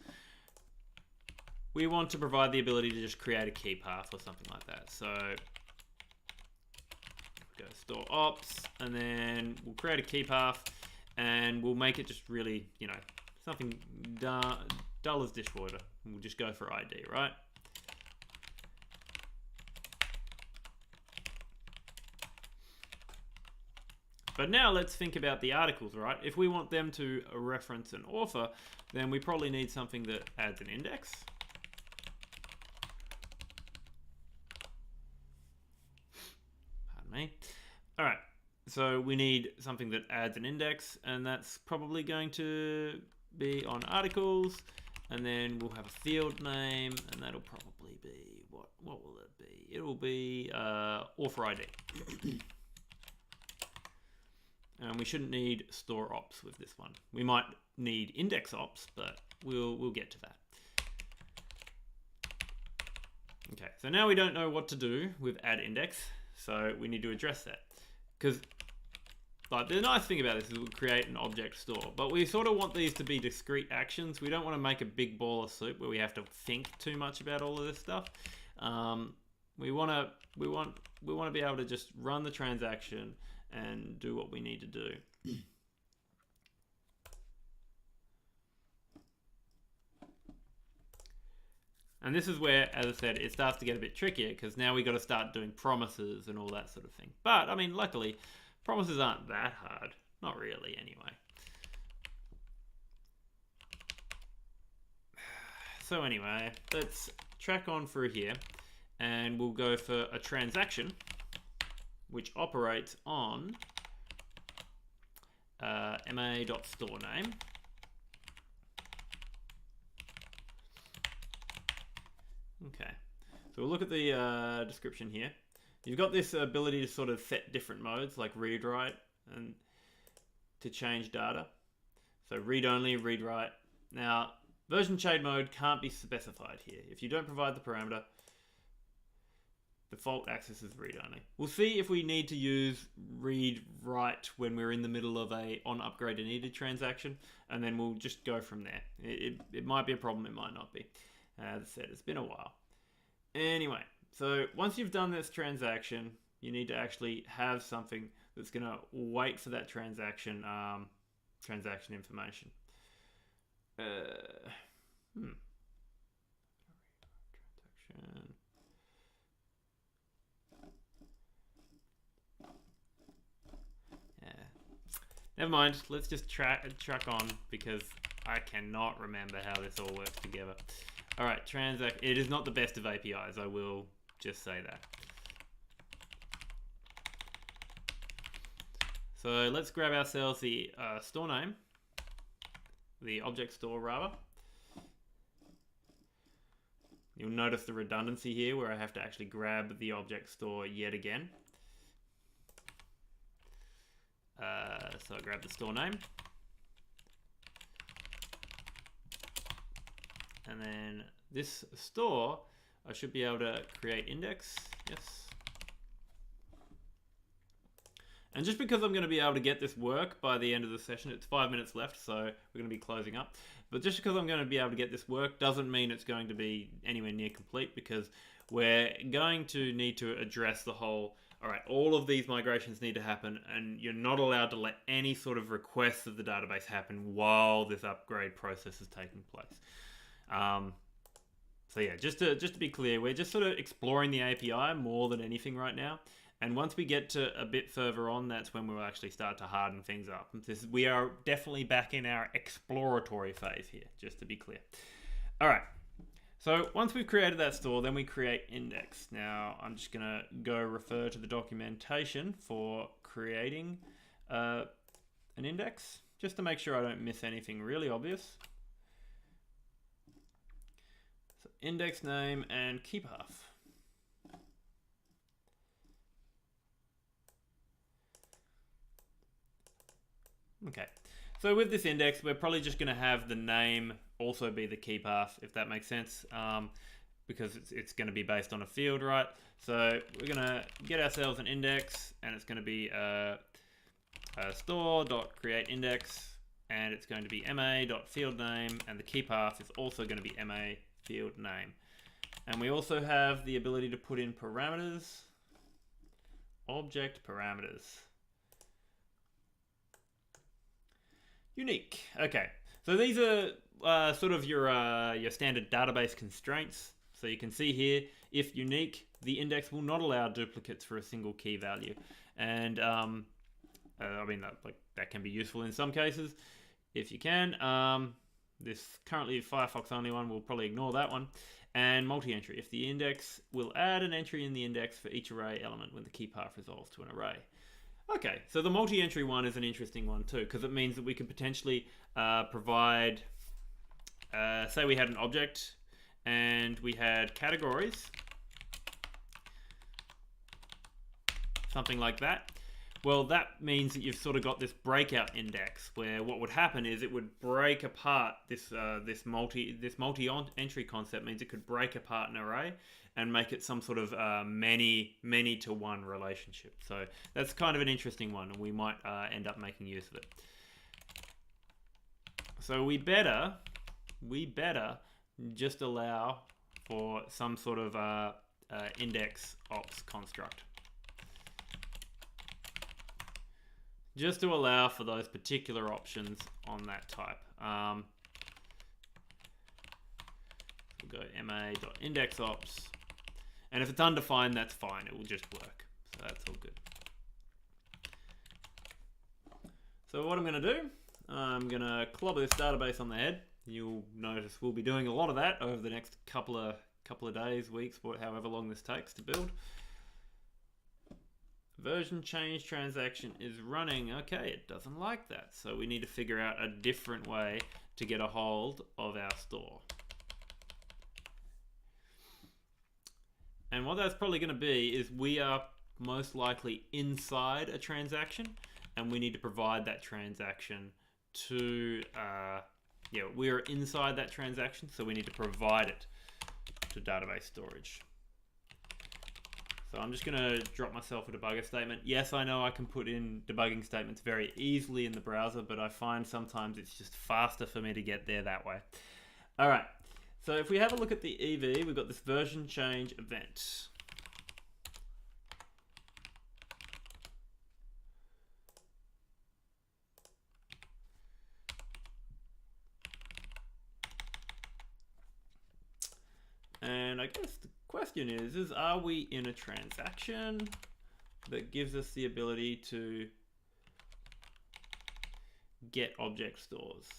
we want to provide the ability to just create a key path or something like that. So go store ops, and then we'll create a key path, and we'll make it just really, you know, something dull as dishwater. We'll just go for ID, right? But now let's think about the articles, right? If we want them to reference an author, then we probably need something that adds an index. Pardon me. All right, so we need something that adds an index, and that's probably going to be on articles, and then we'll have a field name, and that'll probably be, what will it be? It will be author ID. And we shouldn't need store ops with this one. We might need index ops, but we'll get to that. Okay, so now we don't know what to do with add index, so we need to address that. Because like, the nice thing about this is we'll create an object store, but we sort of want these to be discrete actions. We don't want to make a big ball of soup where we have to think too much about all of this stuff. We want to be able to just run the transaction and do what we need to do. And this is where, as I said, it starts to get a bit trickier because now we got to start doing promises and all that sort of thing. But I mean, luckily, promises aren't that hard. Not really, anyway. So anyway, let's track on through here, and we'll go for a transaction which operates on ma.storename. Okay, so we'll look at the description here. You've got this ability to sort of set different modes like read write and to change data. So read only, read write. Now, version chain mode can't be specified here. If you don't provide the parameter, default access is read only. We'll see if we need to use read write when we're in the middle of a on upgrade and needed transaction, and then we'll just go from there. It might be a problem, it might not be. As I said, it's been a while. Anyway, so once you've done this transaction, you need to actually have something that's going to wait for that transaction transaction information. Transaction. Never mind, let's just track on because I cannot remember how this all works together. Alright, transact. It is not the best of APIs, I will just say that. So let's grab ourselves the store name. the object store rather. You'll notice the redundancy here where I have to actually grab the object store yet again. So I grab the store name. And then this store, I should be able to create index. Yes. And just because I'm going to be able to get this work by the end of the session, it's 5 minutes left, so we're going to be closing up. But just because I'm going to be able to get this work doesn't mean it's going to be anywhere near complete, because we're going to need to address the whole, all right, all of these migrations need to happen, and you're not allowed to let any sort of requests of the database happen while this upgrade process is taking place. So yeah, just to be clear, we're just sort of exploring the API more than anything right now. And once we get to a bit further on, that's when we'll actually start to harden things up. We are definitely back in our exploratory phase here, just to be clear. All right. So once we've created that store, then we create index. Now I'm just going to go refer to the documentation for creating an index, just to make sure I don't miss anything really obvious. So index name and key path. Okay, so with this index, we're probably just going to have the name also be the key path, if that makes sense, because it's going to be based on a field, right? So we're going to get ourselves an index, and it's going to be a store.createIndex, and it's going to be ma.fieldName, and the key path is also going to be ma.fieldName. And we also have the ability to put in parameters, object parameters. Unique. Okay, so these are sort of your standard database constraints. So you can see here, if unique, the index will not allow duplicates for a single key value. And I mean, that can be useful in some cases, if you can. This currently Firefox only one, we'll probably ignore that one. And multi-entry, if the index will add an entry in the index for each array element when the key path resolves to an array. Okay, so the multi-entry one is an interesting one too, because it means that we could potentially provide, say we had an object and we had categories, something like that. Well, that means that you've sort of got this breakout index where what would happen is it would break apart this multi-entry concept means it could break apart an array and make it some sort of many to one relationship. So that's kind of an interesting one, and we might end up making use of it. So we better just allow for some sort of index ops construct, just to allow for those particular options on that type. We'll go ma.indexOps. And if it's undefined, that's fine. It will just work. So that's all good. So what I'm going to do, I'm going to clobber this database on the head. You'll notice we'll be doing a lot of that over the next couple of days, weeks, however long this takes to build. Version change transaction is running. Okay, it doesn't like that. So we need to figure out a different way to get a hold of our store. And what that's probably going to be is we are most likely inside a transaction, and we need to provide that transaction to, we're inside that transaction, so we need to provide it to database storage. So I'm just going to drop myself a debugger statement. Yes, I know I can put in debugging statements very easily in the browser, but I find sometimes it's just faster for me to get there that way. All right. So if we have a look at the EV, we've got this version change event. And I guess the question is are we in a transaction that gives us the ability to get object stores?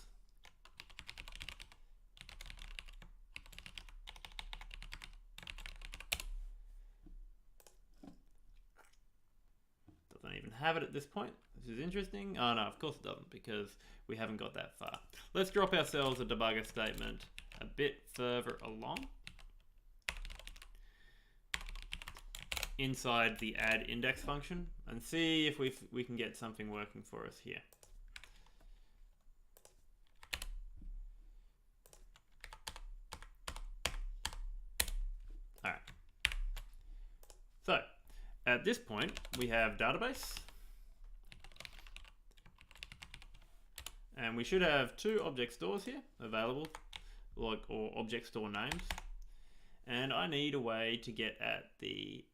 Doesn't even have it at this point. This is interesting. Oh no, of course it doesn't, because we haven't got that far. Let's drop ourselves a debugger statement a bit further along inside the add index function and see if we can get something working for us here. All right. So at this point, we have database. And we should have two object stores here available, or object store names. And I need a way to get at the...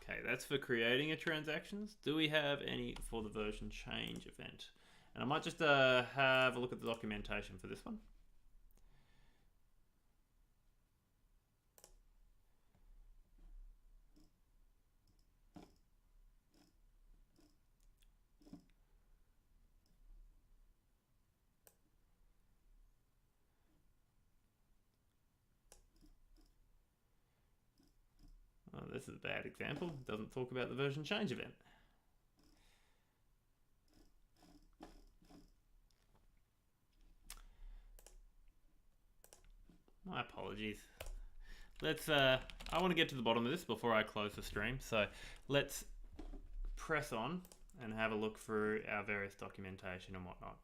Okay, that's for creating a transactions. Do we have any for the version change event? And I might just have a look at the documentation for this one. Oh, this is a bad example. It doesn't talk about the version change event. My apologies. Let's, I want to get to the bottom of this before I close the stream. So let's press on and have a look through our various documentation and whatnot.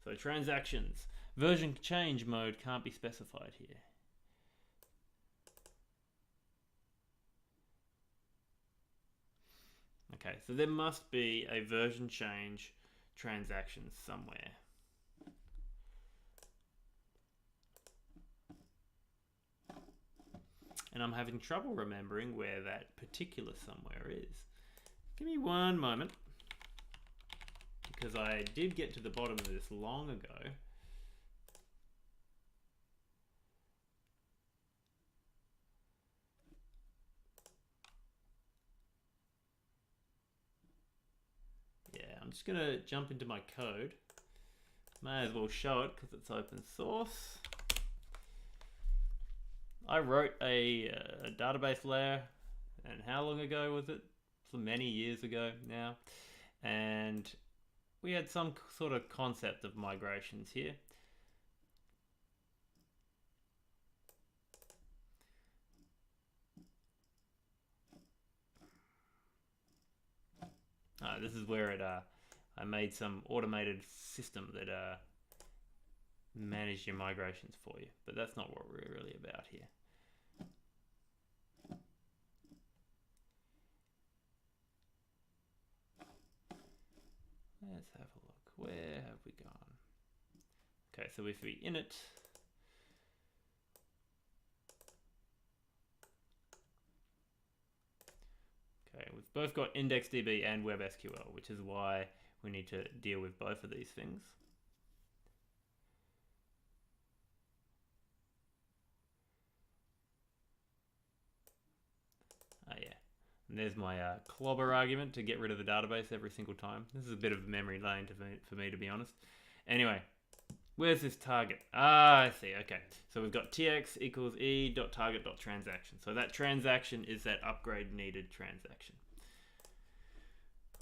So transactions, version change mode can't be specified here. Okay, so there must be a version change transaction somewhere. And I'm having trouble remembering where that particular somewhere is. Give me one moment, because I did get to the bottom of this long ago. Yeah, I'm just going to jump into my code. May as well show it because it's open source. I wrote a database layer, and how long ago was it? So many years ago now. And we had some sort of concept of migrations here. This is where it I made some automated system that managed your migrations for you, but that's not what we're really about here. Let's have a look. Where have we gone? Okay, so if we init, okay, we've both got IndexedDB and WebSQL, which is why we need to deal with both of these things. Yeah, and there's my clobber argument to get rid of the database every single time. This is a bit of memory lane for me, to be honest. Anyway, where's this target? I see. Okay, so we've got tx equals e.target.transaction. So that transaction is that upgrade needed transaction.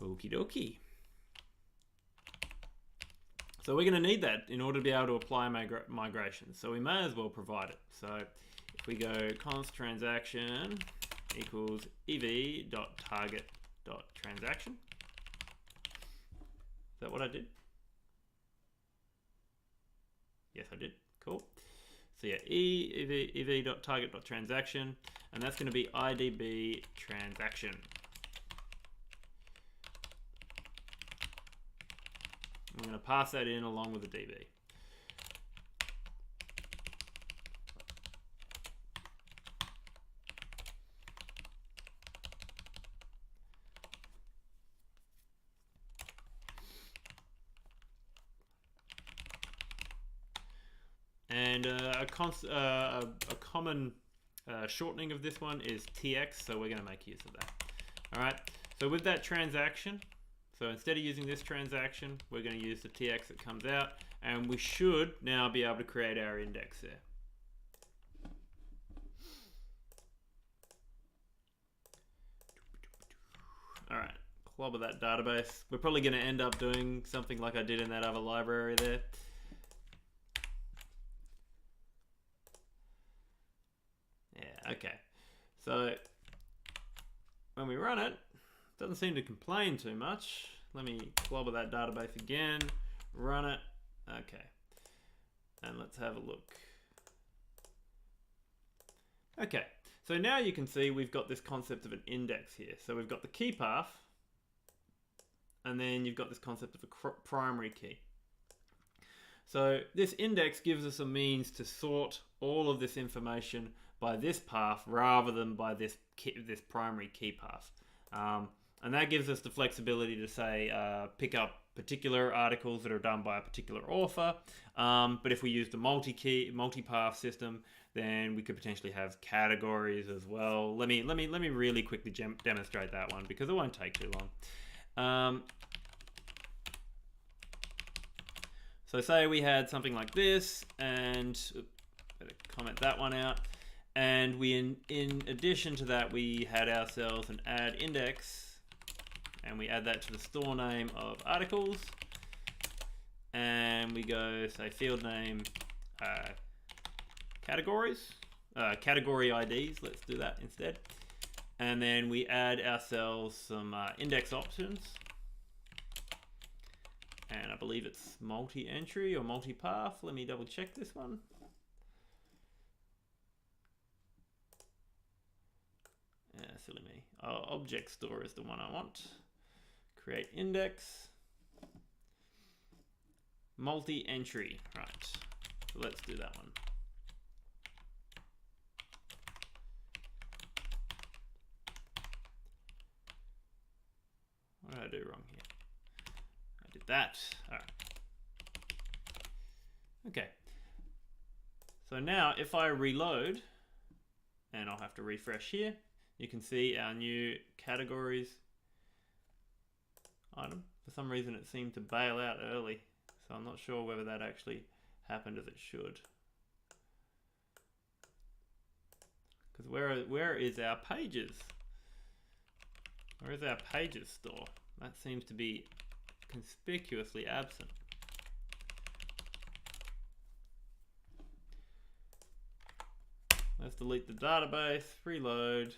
Okie dokie. So we're going to need that in order to be able to apply migration. So we may as well provide it. So if we go const transaction equals ev.target.transaction. Is that what I did? Yes, I did. Cool. So yeah, ev.target.transaction, and that's going to be IDB transaction. I'm going to pass that in along with the DB. And a common shortening of this one is TX, so we're going to make use of that. All right, so with that transaction, so instead of using this transaction, we're going to use the TX that comes out, and we should now be able to create our index there. All right, clobber that database. We're probably going to end up doing something like I did in that other library there. Yeah, okay. So when we run it, it doesn't seem to complain too much. Let me clobber that database again, run it. Okay, and let's have a look. Okay, so now you can see we've got this concept of an index here. So we've got the key path, and then you've got this concept of a primary key. So this index gives us a means to sort all of this information by this path rather than by this primary key path. And that gives us the flexibility to say pick up particular articles that are done by a particular author. But if we use the multi-path system, then we could potentially have categories as well. Let me really quickly demonstrate that one because it won't take too long. So say we had something like this, and better comment that one out. And we, in addition to that, we had ourselves an add index, and we add that to the store name of articles, and we go say field name categories, category IDs. Let's do that instead. And then we add ourselves some index options. And I believe it's multi-entry or multi-path. Let me double check this one. Yeah, silly me. Oh, object store is the one I want. Create index. Multi-entry. Right. So let's do that one. What did I do wrong here? I did that. All right. Okay. So now if I reload, and I'll have to refresh here, you can see our new categories item. For some reason it seemed to bail out early, so I'm not sure whether that actually happened as it should. Because where is our pages? Where is our pages store? That seems to be conspicuously absent. Let's delete the database, reload,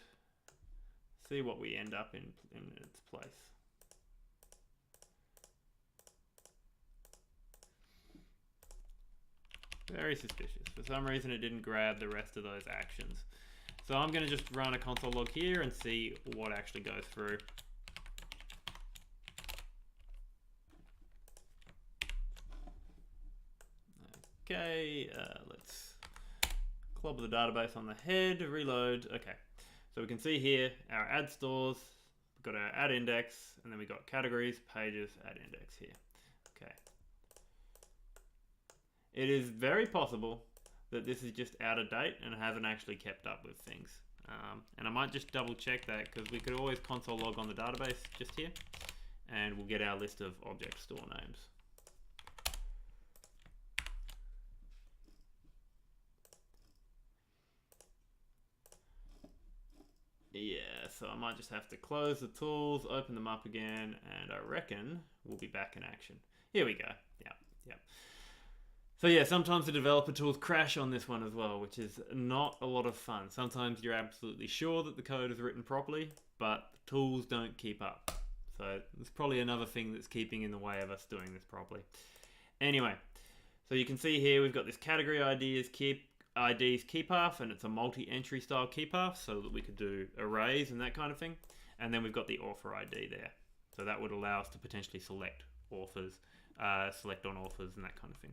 see what we end up in its place. Very suspicious. For some reason it didn't grab the rest of those actions. So I'm going to just run a console log here and see what actually goes through. Okay, let's clobber the database on the head, reload. Okay, so we can see here our add stores, we've got our add index, and then we've got categories, pages, add index here. Okay. It is very possible that this is just out of date and hasn't actually kept up with things. And I might just double check that because we could always console log on the database just here, and we'll get our list of object store names. Yeah, so I might just have to close the tools, open them up again, and I reckon we'll be back in action. Here we go. Yeah. So yeah, sometimes the developer tools crash on this one as well, which is not a lot of fun. Sometimes you're absolutely sure that the code is written properly, but the tools don't keep up. So it's probably another thing that's keeping in the way of us doing this properly. Anyway, so you can see here we've got this category IDs key path, and it's a multi-entry style key path so that we could do arrays and that kind of thing. And then we've got the author ID there. So that would allow us to potentially select authors, select on authors and that kind of thing.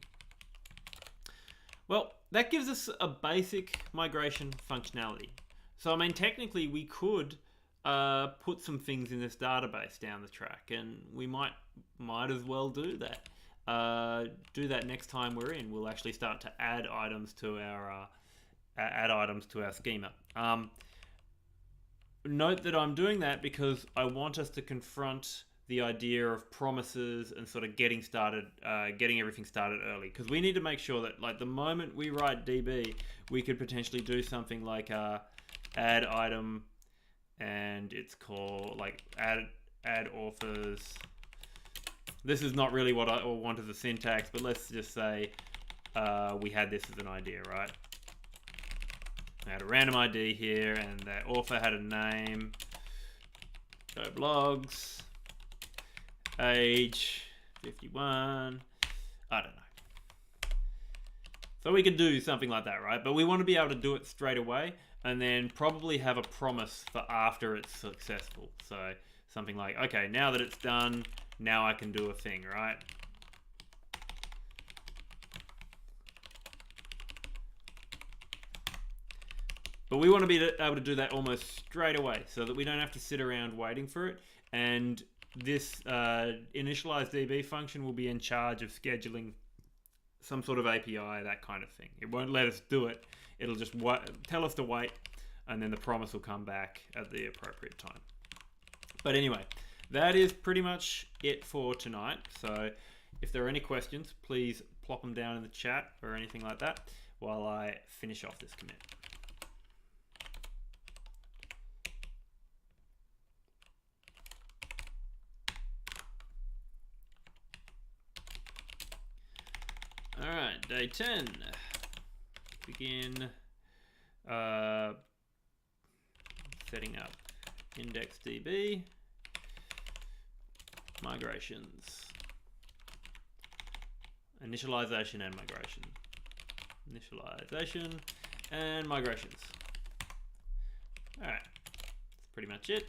Well, that gives us a basic migration functionality. So I mean, technically we could put some things in this database down the track, and we might as well do that. Do that next time we're in. We'll actually start to add items to our schema. Note that I'm doing that because I want us to confront the idea of promises and sort of getting started, getting everything started early, because we need to make sure that like the moment we write DB, we could potentially do something like add item, and it's called like add authors. This is not really what I want as a syntax, but let's just say we had this as an idea, right? I had a random ID here, and that author had a name. Go blogs. Age 51. I don't know. So we could do something like that, right? But we want to be able to do it straight away, and then probably have a promise for after it's successful. So something like, okay, now that it's done, now I can do a thing, right? But we want to be able to do that almost straight away so that we don't have to sit around waiting for it. And this InitializeDB function will be in charge of scheduling some sort of API, that kind of thing. It won't let us do it. It'll just tell us to wait, and then the promise will come back at the appropriate time. But anyway, that is pretty much it for tonight. So if there are any questions, please plop them down in the chat or anything like that while I finish off this commit. All right, day 10. Begin setting up IndexedDB, migrations, initialization and migration, initialization and migrations. All right, that's pretty much it.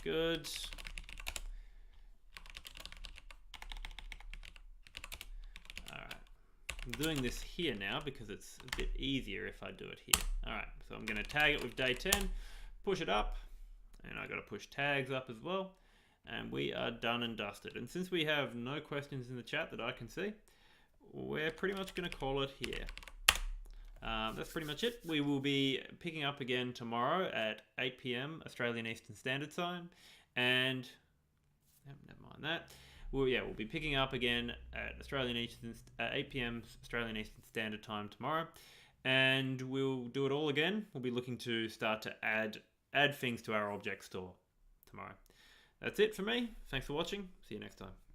Very good. I'm doing this here now because it's a bit easier if I do it here. All right, so I'm going to tag it with day 10, push it up, and I got to push tags up as well, and we are done and dusted. And since we have no questions in the chat that I can see, we're pretty much going to call it here. That's pretty much it. We will be picking up again tomorrow at 8 p.m. Australian Eastern Standard Time, and never mind that. We'll be picking up again at 8 p.m. Australian Eastern Standard Time tomorrow, and we'll do it all again. We'll be looking to start to add things to our object store tomorrow. That's it for me. Thanks for watching. See you next time.